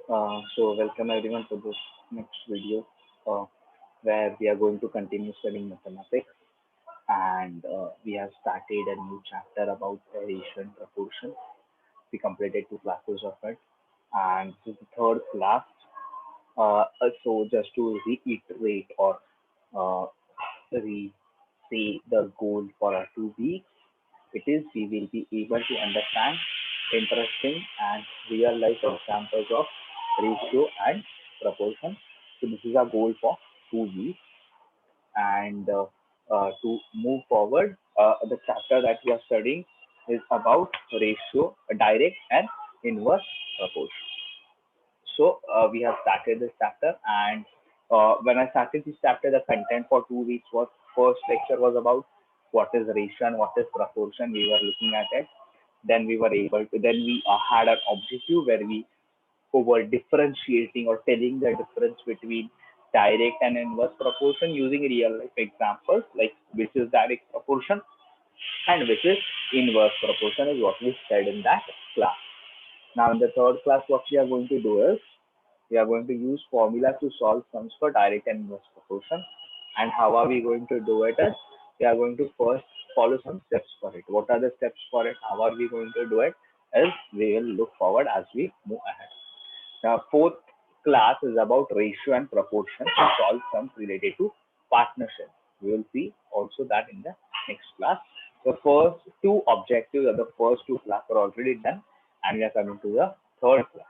So welcome everyone to this next video uh, where we are going to continue studying mathematics, and we have started a new chapter about ratio and proportion. We completed two classes of it, and this is the third class. So just to reiterate or uh, re say the goal for our 2 weeks, it is we will be able to understand interesting and real life examples of ratio and proportion. So this is our goal for 2 weeks. And to move forward, the chapter that we are studying is about ratio, direct and inverse proportion. So we have started this chapter, and when I started this chapter, the content for 2 weeks was first lecture was about what is ratio and what is proportion. We were looking at it. Then we were able to. Then we had an objective where we were differentiating or telling the difference between direct and inverse proportion using real life examples, like which is direct proportion and which is inverse proportion, is what we said in that class. Now in the third class, what we are going to do is we are going to use formulas to solve sums for direct and inverse proportion. And how are we going to do it? Is we are going to first follow some steps for it. What are the steps for it? How are we going to do it? Is we will look forward as we move ahead. Now, fourth class is about ratio and proportion to solve sums related to partnership. We will see also that in the next class. The first two objectives of the first two class are already done, and we are coming to the third class.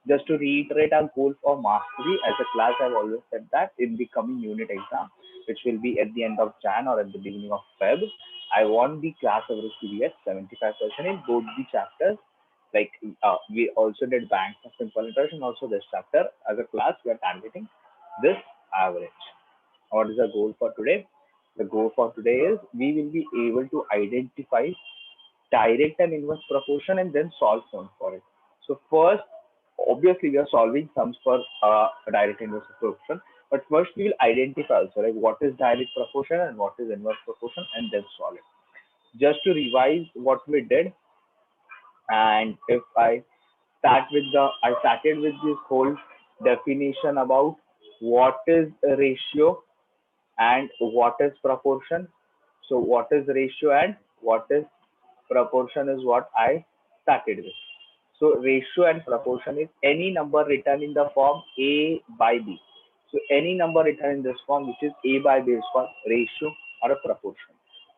Just to reiterate our goal for mastery as a class, I've always said that in the coming unit exam, which will be at the end of Jan or at the beginning of Feb, I want the class average to be at 75% in both the chapters. Like we also did banks of simple interest, and also this chapter as a class we are targeting this average. What is the goal for today? The goal for today is we will be able to identify direct and inverse proportion and then solve sums for it. So first, obviously we are solving sums for direct inverse proportion, but first we will identify also like what is direct proportion and what is inverse proportion and then solve it. Just to revise what we did, and if I started with this whole definition about what is a ratio and what is proportion. So what is ratio and what is proportion is what I started with. So ratio and proportion is any number written in the form A by B. So any number written in this form which is A by B is called ratio or a proportion.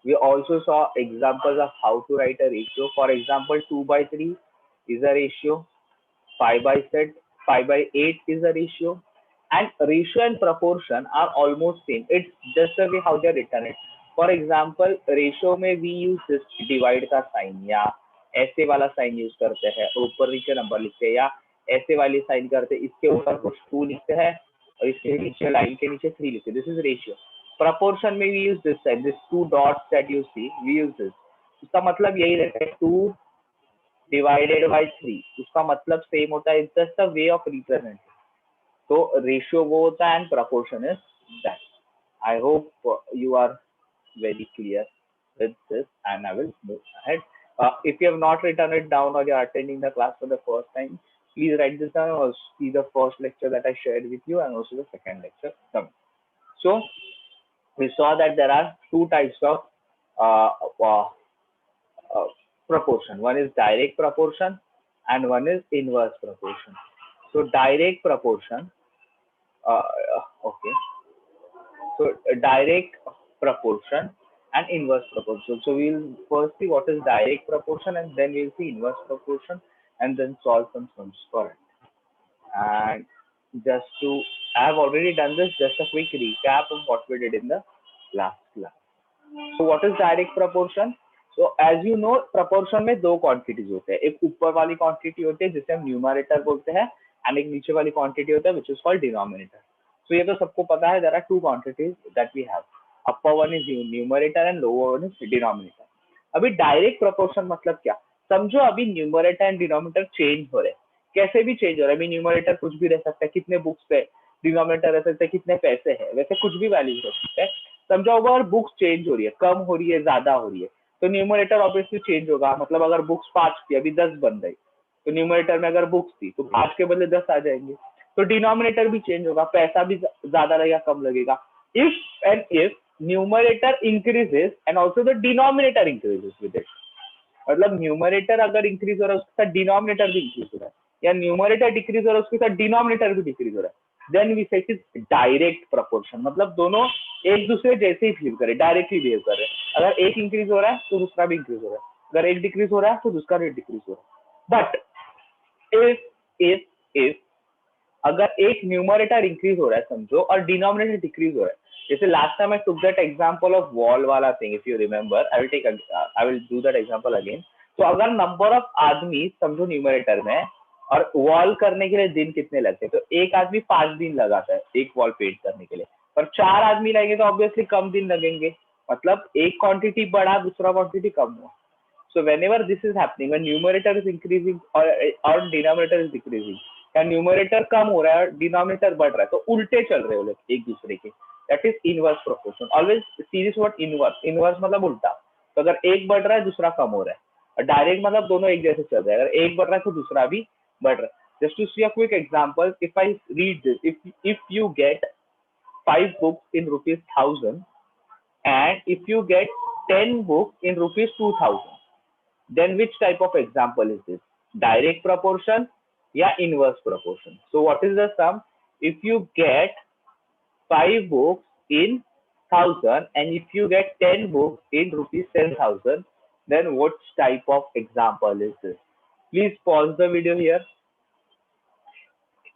We also saw examples of how to write a ratio. For example, 2 by 3 is a ratio, 5 by 7, 5 by 8 is a ratio, and ratio and proportion are almost same. It's just the way how they are written it. For example, ratio में we use this divide का sign या ऐसे वाला sign use करते हैं, ऊपर नीचे number लिखते हैं, या ऐसे वाली साइन करते हैं, इसके ऊपर कुछ 2 लिखते हैं और इसके नीचे लाइन के नीचे 3 लिखते हैं. This is ratio. प्रपोर्शन में we use this sign, this 2 dots that you see, we use this. इसका मतलब यही रहता है 2 डिवाइडेड बाय 3. उसका मतलब सेम होता है, it's just a way of representing. तो रेशियो वो होता है and proportion is that. I hope you are very clear with this, and I will move ahead. If you have not written it down or you are attending the class for the first time, please write this down or see the first lecture that I shared with you and also the second lecture. So we saw that there are two types of uh, uh, uh, proportion. One is direct proportion and one is inverse proportion. So direct proportion, uh, okay. So direct proportion and inverse proportion. So we'll first see what is direct proportion and then we'll see inverse proportion and then solve some sums for it. And just to, I have already done this, just a quick recap of what we did in the last class. So what is direct proportion? So as you know, proportion में दो quantities होते हैं. एक ऊपर वाली quantity होती है जिसे हम numerator बोलते हैं, and एक नीचे वाली quantity होता है which is called denominator. So ये तो सबको पता है, there are two quantities that we have. Upper one is numerator and lower one is denominator. अभी direct proportion मतलब क्या? समझो अभी numerator and denominator change हो रहे हैं. कैसे भी change हो रहा है. अभी numerator कुछ भी रह सकता है, कितने books पे, denominator रह सकता है कितने पैसे है, वैसे कुछ भी वैल्यू हो सकता है. समझो अगर बुक्स चेंज हो रही है, कम हो रही है, ज्यादा हो रही है, तो न्यूमरेटर ऑब्वियसली चेंज होगा. मतलब अगर बुक्स 5 थी अभी 10 बन गई, तो न्यूमरेटर में अगर बुक्स थी तो 5 के बदले 10 आ जाएंगे, तो डिनोमिनेटर भी चेंज होगा, पैसा भी ज्यादा लगेगा कम लगेगा। If numerator increases and also the denominator increases with it, मतलब न्यूमरेटर अगर इंक्रीज हो रहा है उसके साथ डिनोमिनेटर भी इंक्रीज हो रहा है, या न्यूमरेटर डिक्रीज हो रहा है उसके साथ डिनोमिनेटर भी डिक्रीज हो रहा है, देन वी से इट इज डायरेक्ट प्रपोर्शन, मतलब दोनों एक दूसरे जैसे ही बिहेव करे, डायरेक्टली बिहेव कर रहे हैं। अगर एक इंक्रीज हो रहा है तो दूसरा भी इंक्रीज हो रहा है, अगर एक डिक्रीज हो रहा है तो दूसरा भी डिक्रीज हो रहा है। बट इफ अगर एक न्यूमरेटर इंक्रीज हो रहा है समझो और डिनोमिनेटर डिक्रीज हो रहा है, जैसे last time I took that example of wall वाला thing, if you remember, I will do that example again. तो अगर नंबर ऑफ आदमी समझो न्यूमरेटर में, और वॉल करने के लिए दिन कितने लगते हैं, तो एक आदमी 5 दिन लगाता है एक वॉल पेंट करने के लिए, पर 4 आदमी लगेंगे तो ऑब्वियसली कम दिन लगेंगे, मतलब एक क्वांटिटी बढ़ा दूसरा क्वांटिटी कम हुआ। So whenever this is happening, when numerator is increasing or denominator is decreasing, या न्यूमरेटर कम हो रहा है डिनोमिनेटर बढ़ रहा है, तो उल्टे चल रहे हो लोग एक दूसरे के, that is inverse proportion. Always series word inverse, inverse मतलब उल्टा। तो अगर एक बढ़ रहा है दूसरा कम हो रहा है, और डायरेक्ट मतलब दोनों एक जैसे चल रहे हैं, अगर एक बढ़ रहा है तो दूसरा भी बढ़ रहा है। Just to see a quick example, if I read this, if you get 5 books in rupees 1000 and if you get 10 books in rupees 2000, then which type of example is this? Direct proportion या inverse proportion? So what is the sum? If you get 5 books in 1000 and if you get 10 books in rupees 10,000, then what type of example is this? Please pause the video here.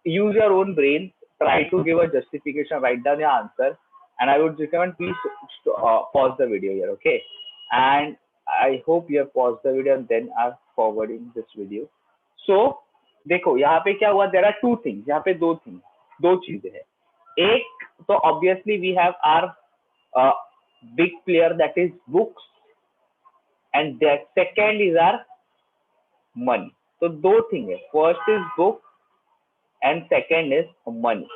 Use your own brain. Try to give a justification. Write down your answer. And I would recommend please pause the video here, okay? And I hope you have paused the video and then are forwarding this video. So देखो यहाँ पे क्या हुआ, there are two things, यहाँ पे दो चीजें हैं। एक तो obviously we have our big player that is books, and the second is our money. तो दो थिंग है, first is book and second is money.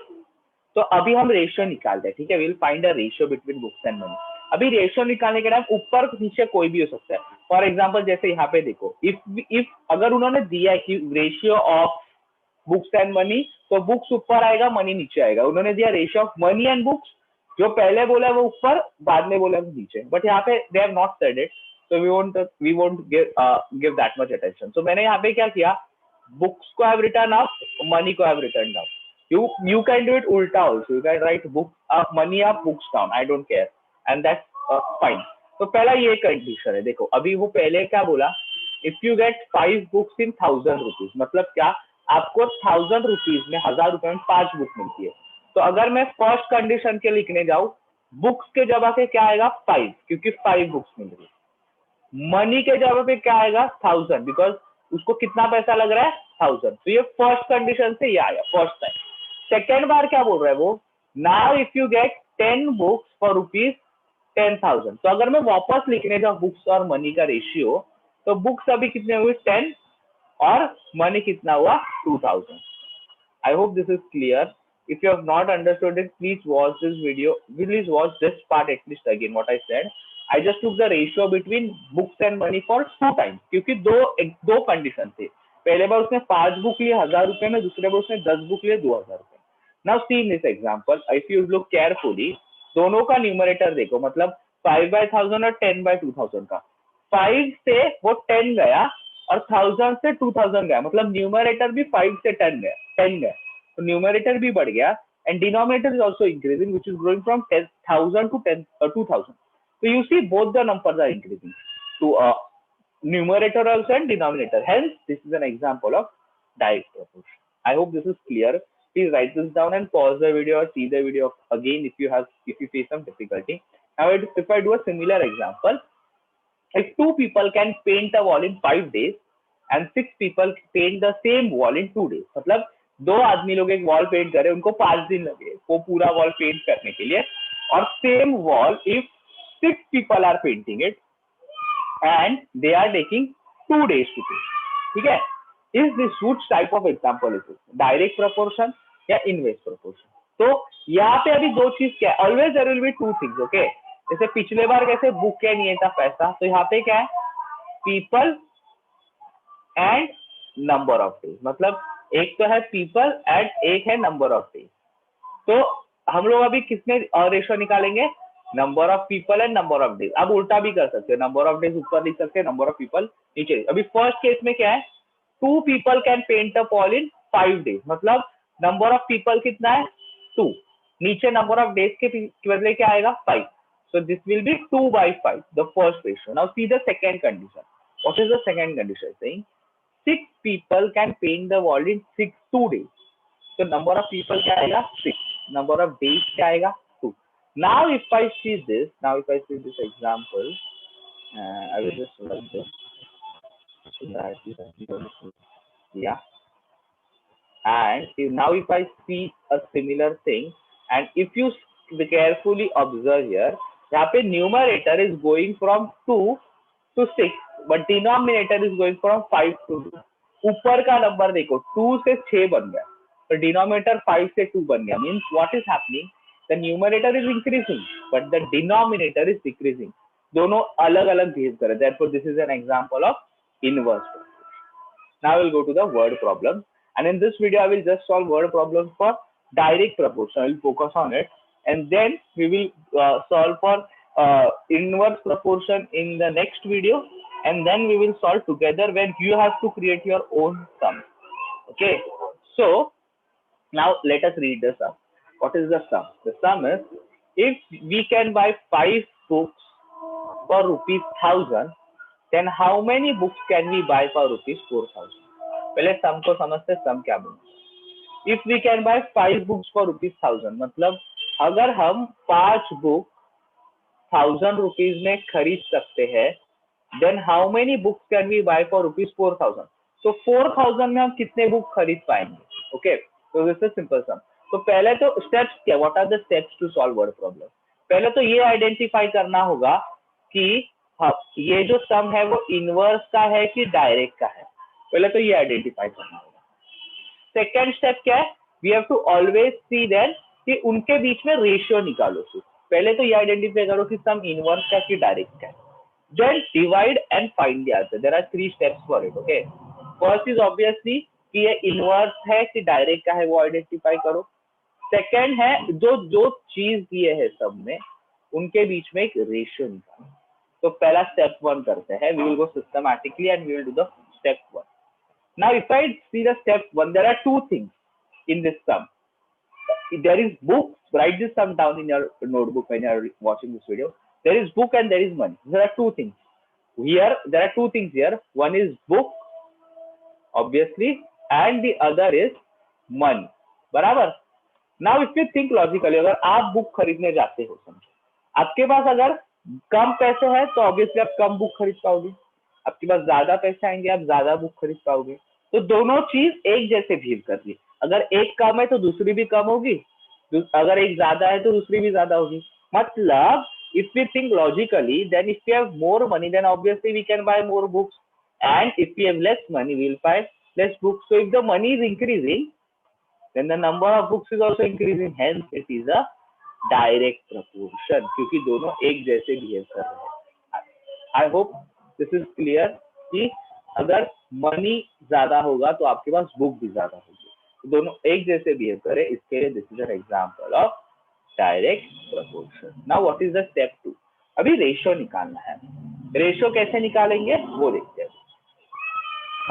तो अभी हम रेशियो निकालते हैं, ठीक है, will find a ratio between books and money. अभी रेशियो निकालने के टाइम ऊपर नीचे कोई भी हो सकता है। फॉर एग्जांपल जैसे यहाँ पे देखो, इफ अगर उन्होंने दिया है कि ratio of books and money, तो बुक्स ऊपर आएगा मनी नीचे आएगा। उन्होंने दिया ratio of money and books, जो पहले बोला वो ऊपर, बाद में बोला वो नीचे, बट यहाँ पे they have not said it, so we won't give that much attention. So मैंने यहाँ पे क्या किया, books को have written up, money को have written down. You can do it ulta also. You can write book up, money up, books down. I don't care, and that's fine. तो पहला ये कंडीशन है। देखो अभी वो पहले क्या बोला, if you get 5 books in 1000 rupees, मतलब क्या, आपको 1000 rupees में 1000 रुपए में 5 बुक मिलती है। तो अगर मैं फर्स्ट कंडीशन के लिखने जाऊं, बुक्स के जगह पे क्या आएगा 5, क्योंकि 5 बुक्स मिल रही है। मनी के जगह पे क्या आएगा 1000, बिकॉज उसको कितना पैसा लग रहा है 1000। तो ये फर्स्ट कंडीशन से ये आया फर्स्ट टाइम। सेकेंड बार क्या बोल रहा है वो, now if you get 10 books for rupees 10,000, तो अगर मैं वापस लिखने जाऊं बुक्स और मनी का रेशियो, तो बुक्स अभी कितने हुए 10 और मनी कितना हुआ 2000। I hope this is clear. If you have not understood it, please watch this video. Please watch this part at least again. What I said, I just took the ratio between books and money for 2 times, क्योंकि दो condition थे। पहले बार उसने 5 book लिए 1000 रुपए में, दूसरे बार उसने 10 बुक लिए 2000 रुपए। Now see in this example, if you look carefully, दोनों का न्यूमरेटर देखो, मतलब 5/1000 और 10/2000 का। 5 से वो 10 गया और 1000 से 2000 गया, मतलब न्यूमरेटर भी 5 से 10 गया, तो न्यूमरेटर भी बढ़ गया, and denominator is also increasing, which is growing from 10,000 to 2000। So you see both the numbers are increasing to numerator also and denominator. Hence, this is an example of direct proportion. I hope this is clear. Please write this down and pause the video or see the video again if you face some difficulty. Now, if I do a similar example, if 2 people can paint a wall in 5 days and 6 people paint the same wall in 2 days, मतलब 2 आदमी लोग एक wall paint करे, उनको 5 दिन लगे वो पूरा वॉल पेंट करने के लिए, और same wall if 6 people are painting it and they are taking 2 days to paint, ठीक है। Is this which type of example is this? Direct proportion या inverse proportion? तो यहाँ पे अभी दो चीज क्या है, always there will be 2 things, okay? जैसे पिछले बार कैसे बुक क्या नहीं था पैसा, तो यहाँ पे क्या है, people and number of days, मतलब एक तो है पीपल एंड एक है नंबर ऑफ डेज। तो हम लोग अभी किसमें रेशियो निकालेंगे, number of people and number of days. अब उल्टा भी कर सकते हैं, नंबर ऑफ डेज ऊपर लिख सकते हैं, नंबर ऑफ पीपल नीचे। अभी फर्स्ट केस में क्या है, 2 people can paint a wall in 5 days, मतलब नंबर ऑफ पीपल कितना है 2, नीचे नंबर ऑफ डेज के बदले क्या आएगा 5, so this will be 2/5, the first ratio. Now see the second condition. What is the second condition? Saying 6 people can paint the wall in 2 days. So number of people क्या आएगा 6, number of days क्या आएगा 2. Now if I see this example, I will just run this so that you can see. Yeah. And now if I see a similar thing, and if you carefully observe here, यहाँ पे numerator is going from 2 to 6, but denominator is going from 5 to 2. ऊपर का number देखो 2 से 6 बन गया, तो denominator 5 से 2 बन गया, means what is happening, the numerator is increasing but the denominator is decreasing. दोनों अलग अलग behave कर रहे हैं, therefore this is an example of inverse. Now we'll go to the word problem. And in this video, I will just solve word problems for direct proportion. I will focus on it. And then we will solve for inverse proportion in the next video. And then we will solve together when you have to create your own sum. Okay. So now let us read the sum. What is the sum? The sum is, if we can buy 5 books for ₹1,000, then how many books can we buy for ₹4,000? पहले सम को समझते, सम क्या बोलते हैं। If we can buy 5 books for ₹1,000, मतलब अगर हम 5 book 1,000 rupees में खरीद सकते हैं, then how many books can we buy for ₹4,000? तो 4,000 में हम कितने बुक खरीद पाएंगे? ओके, तो दिस इज सिंपल सम। तो पहले तो स्टेप्स क्या, what are the steps to solve word problem? पहले तो ये आइडेंटिफाई करना होगा कि हाँ, ये जो सम है वो इनवर्स का है कि डायरेक्ट का है, पहले तो ये आइडेंटिफाई करना होगा। सेकेंड स्टेप क्या है, we have to always see that कि उनके बीच में रेशियो निकालो। पहले तो ये आइडेंटिफाई करो कि सम इनवर्स का कि डायरेक्ट का है, then divide and find the answer. There are 3 steps for it. Okay, first is obviously कि ये इनवर्स है कि डायरेक्ट का है, वो आइडेंटिफाई करो। सेकेंड है जो चीज दिए है सब में उनके बीच में एक रेशियो निकालो। तो पहला स्टेप 1 करते हैं, we will go systematically and we will do the step 1. Now, if I see the step 1, there are 2 things in this sum. There is book. Write this sum down in your notebook when you are watching this video. There is book and there is money. There are 2 things. Here, there are 2 things here. One is book, obviously, and the other is money. बराबर? Now, if you think logically, अगर आप book खरीदने जाते हो, समझो, आपके पास अगर कम पैसे हैं तो ऑब्वियसली आप कम बुक खरीद पाओगे, आपके पास ज्यादा पैसे आएंगे आप ज्यादा बुक खरीद पाओगे। तो दोनों चीज एक जैसे बिहेव कर रही है, अगर एक कम है तो दूसरी भी कम होगी, अगर एक ज्यादा है तो दूसरी भी ज्यादा होगी। मतलब if we think logically, then if we have more money, then obviously we can buy more books, and if we have less money, we will buy less books. So if the money is increasing, then the number of books is also increasing. Hence, it is a direct proportion, क्योंकि दोनों एक जैसे behave कर रहे हैं। I hope this is clear कि अगर money ज्यादा होगा तो आपके पास बुक भी ज्यादा होगी, दोनों एक जैसे बिहेव करे, इसके लिए this is an example of direct proportion. Now what is the step 2? अभी रेशियो निकालना है। रेशियो कैसे निकालेंगे वो देखते हैं।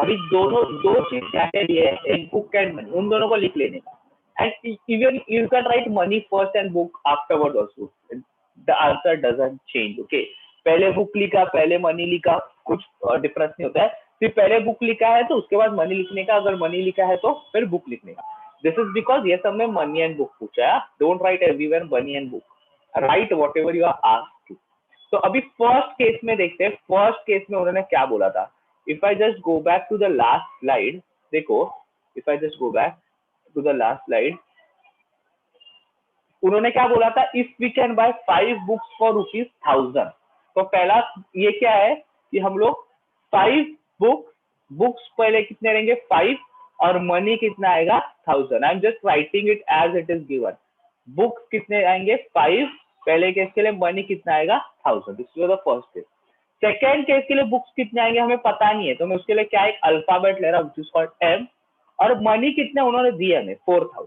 अभी दो चीज क्या है, एक बुक एंड मनी, उन दोनों को लिख लेने का, and even you can write money first and book afterward also, the answer doesn't change. Okay, पहले बुक लिखा पहले मनी लिखा, कुछ डिफरेंस नहीं होता है। फिर पहले बुक लिखा है तो उसके बाद मनी लिखने का, अगर मनी लिखा है तो फिर बुक लिखने का। दिस इज बिकॉज ये सब में मनी एंड बुक पूछा है। Don't write everywhere money and book, write whatever you are asked. तो अभी फर्स्ट केस में देखते हैं, फर्स्ट केस में उन्होंने क्या बोला था। If I just go back to the last slide, देखो, if I just go back to the last slide, उन्होंने क्या बोला था, if we can buy 5 books for ₹1,000। तो पहला ये क्या है कि हम लोग 5 बुक्स पहले कितने रहेंगे 5, और मनी कितना आएगा 1000। I am just writing it as it is given. Books कितने आएंगे 5, पहले केस के लिए मनी कितना आएगा 1000। This was the first case. Second case के लिए बुक्स कितने आएंगे हमें पता नहीं है, तो मैं उसके लिए क्या एक अल्फाबेट ले रहा हूँ जिस कॉल्ड एम, और मनी कितने उन्होंने दिए हमें 4000।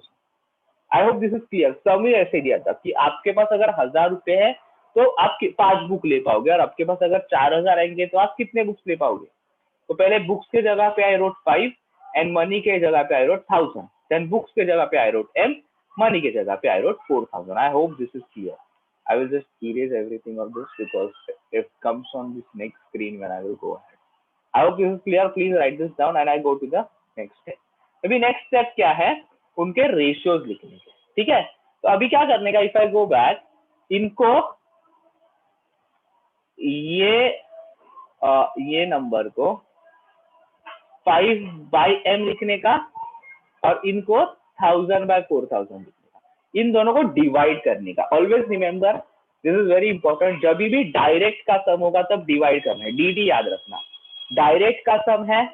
I hope this is clear. सम ही ऐसे दिया था कि आपके पास अगर 1000 रुपए है तो आप 5 बुक ले पाओगे, और आपके पास अगर 4000 आएंगे तो आप कितने बुक्स ले पाओगे। तो पहले बुक्स के जगह पे आई रोट 5 एंड मनी के जगह पे आई रोट 1000, देन बुक्स के जगह पे आई रोट एम, मनी के जगह पे I wrote 4000। I hope this is clear. I will just erase everything of this because it comes on this next screen when I will go ahead. I hope this is clear. Please write this down and I go to the next step. अभी next step क्या है, उनके ratios लिखने के, ठीक है। तो अभी क्या करने का, if I go back, इनको ये नंबर को 5/m लिखने का और इनको 1000/4000 लिखने का, इन दोनों को डिवाइड करने का। Always remember this is very important, जब भी डायरेक्ट का सम होगा तब डिवाइड करना है, डी याद रखना। डायरेक्ट का सम है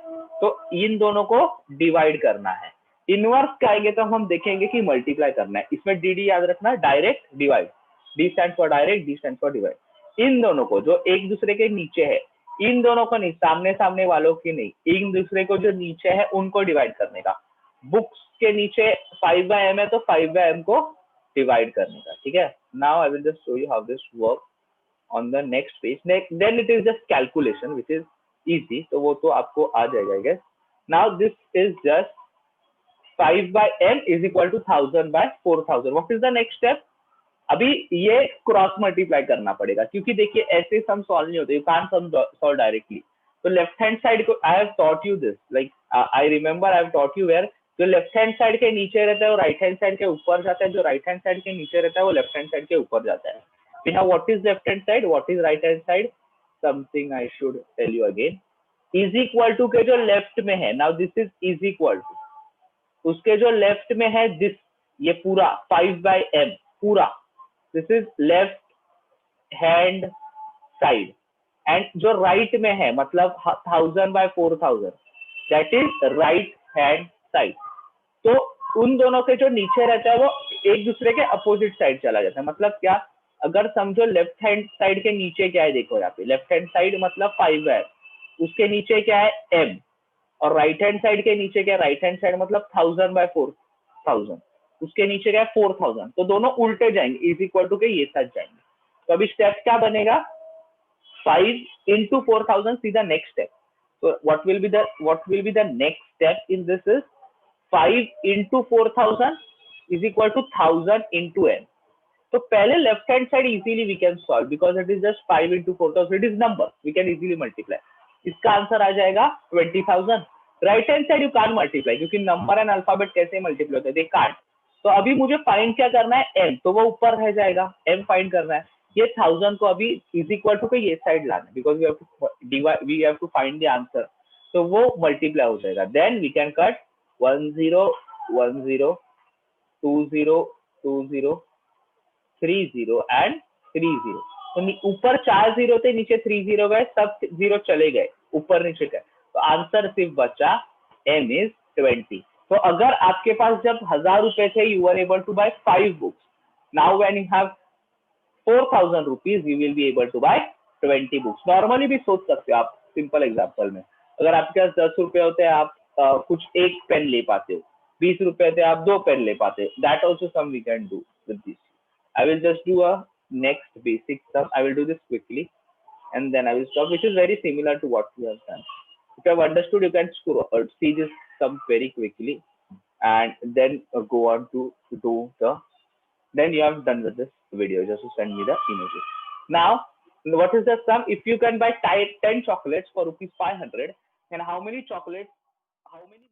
तो इन दोनों को डिवाइड करना है, इनवर्स का आएंगे तो हम देखेंगे कि मल्टीप्लाई करना है। इसमें डी याद रखना, direct divide, D stand for direct, D stand for divide. इन दोनों को जो एक दूसरे के नीचे है, इन दोनों को नहीं, सामने सामने वालों की नहीं, एक दूसरे को जो नीचे है उनको डिवाइड करने का। बुक्स के नीचे 5/m है तो 5/m को डिवाइड करने का, ठीक है। Now I will just show you how this work on the next page. Then it is just calculation which is easy, तो वो तो आपको आ जाएगा I guess. Now this is just 5/m is equal to 1000/4000। What is the next step, अभी ये cross multiply करना पड़ेगा, क्योंकि देखिए ऐसे सम सॉल्व नहीं होते, you can't sum solve directly. तो लेफ्ट हैंड साइड को I have taught you this, like I remember I have taught you where जो लेफ्ट हैंड साइड के नीचे रहता है वो राइट हैंड साइड के ऊपर जाता है, जो राइट हैंड साइड के नीचे रहता है वो लेफ्ट हैंड साइड के ऊपर जाता है। बिना what is left hand side, what is right hand side, something I should tell you again. Is equal to के जो लेफ्ट में है, now this is equal to, उसके जो लेफ्ट में है दिस, ये पूरा 5/m पूरा, this is left hand side, and जो राइट में है मतलब 1000/4000 that is right hand side. तो उन दोनों के जो नीचे रहता है वो एक दूसरे के अपोजिट साइड चला जाता है। मतलब क्या, अगर समझो लेफ्ट हैंड साइड के नीचे क्या है, देखो यहाँ पे लेफ्ट हैंड साइड मतलब 5 है, उसके नीचे क्या है m, और राइट हैंड साइड के नीचे क्या, राइट हैंड साइड मतलब 1000/4000, उसके नीचे क्या है 4000, तो दोनों उल्टे जाएंगे, इज इक्वल टू के ये साथ जाएंगे। तो अभी स्टेप क्या बनेगा, 5 into 4000, सीधा next step. So what will be the next step in this is 5 into 4000 is equal to 1000 into n. तो पहले left hand side easily we can solve because it is just 5 into 4000, it is number, we can easily multiply. इसका answer आ जाएगा 20,000। Right hand side you can't multiply क्योंकि number and alphabet कैसे multiply होते हैं, they can't. तो अभी मुझे find क्या करना है, m, तो वो ऊपर रह जाएगा, m फाइंड करना है। ये 1000 को अभी इज इक्वल टू के ये साइड लाना है because we have to find the answer, तो वो मल्टीप्लाई हो जाएगा। Then we can cut 10 10 20 20 30 and 30। तो ऊपर 4 जीरो थे, नीचे 3 जीरो गए, सब जीरो चले गए, ऊपर नीचे गए, तो आंसर सिर्फ बचा m इज 20। तो अगर आपके पास जब 1000 रुपए थे, you are able to buy 5 books. Now when you have 4000 rupees, you will be able to buy 20 books. Normally भी सोच सकते हो आप, सिंपल एग्जांपल में अगर आपके पास 10 रुपए होते हैं, आप कुछ एक पेन ले पाते हो, 20 रुपए थे आप 2 पेन ले पाते हो। That also sum we can do with this. I will just do a next basic sum. I will do this quickly and then I will stop, which is very similar to what we have done. If you have understood, you can see this sum very quickly and then go on to do the, then you have done with this video. Just to send me the images. Now, what is the sum? If you can buy 10 chocolates for rupees 500, then how many chocolates, how many